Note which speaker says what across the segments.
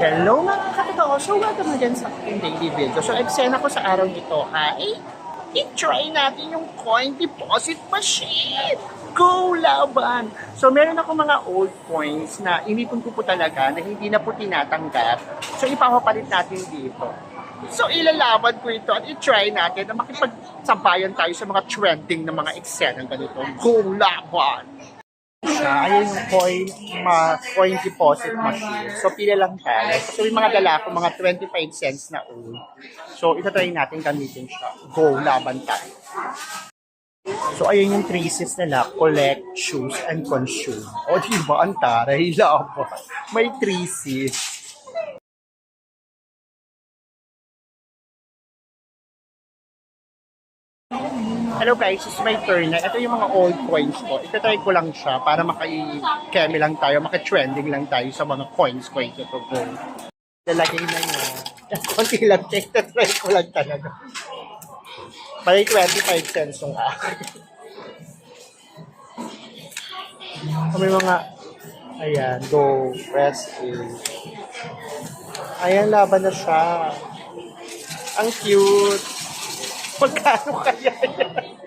Speaker 1: Hello mga katotoo! So welcome again sa aking daily video. So eksena ko sa araw nito ay i-try natin yung coin deposit machine! Go laban! So meron ako mga old coins na inipon ko po talaga na hindi na po tinatanggap. So ipapapalit natin dito. So ilalaban ko ito at i-try natin na makipagsabayan tayo sa mga trending na mga eksena ganito. Go laban! Ayun yung coin deposit machine. So, pila lang tayo. So, yung mga dala ko, mga 25 cents na old. So, ito try natin gamitin siya. Go, laban tayo. So, ayun yung traces nila. Collect, choose, and consume. O, diba? Ang taray, laban. May traces. Hello guys, it's my turn na. Ito yung mga old coins ko. Ito-try ko lang siya para maki-keme lang tayo, maki-trending lang tayo sa mga coins ito. Go. Lalagay na niya. Konti lang, ito-try ko lang talaga. May 25 cents yung akin. May mga, ayan, go, press A. Ayan, laban na siya. Ang cute. Magkano kaya yan?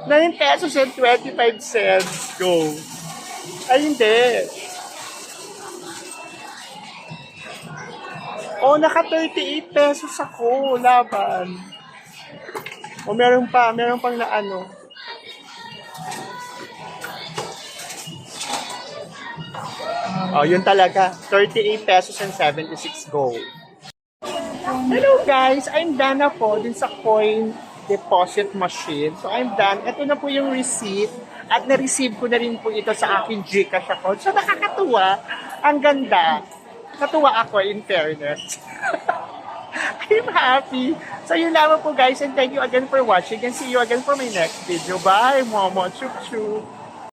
Speaker 1: 9 pesos and 25 cents. Go. Ay, hindi. Oh, naka 38 pesos ako. Laban. O, meron pang na ano. Oh, yun talaga. 38 pesos and 76 go. Hello guys, I'm done na po din sa coin deposit machine. So I'm done. Ito na po yung receipt at na-receive ko na rin po ito sa aking Gcash account. So nakakatuwa. Ang ganda. Natuwa ako in fairness. I'm happy. So yun lamang po guys and thank you again for watching and see you again for my next video. Bye, Momo. Chup chup.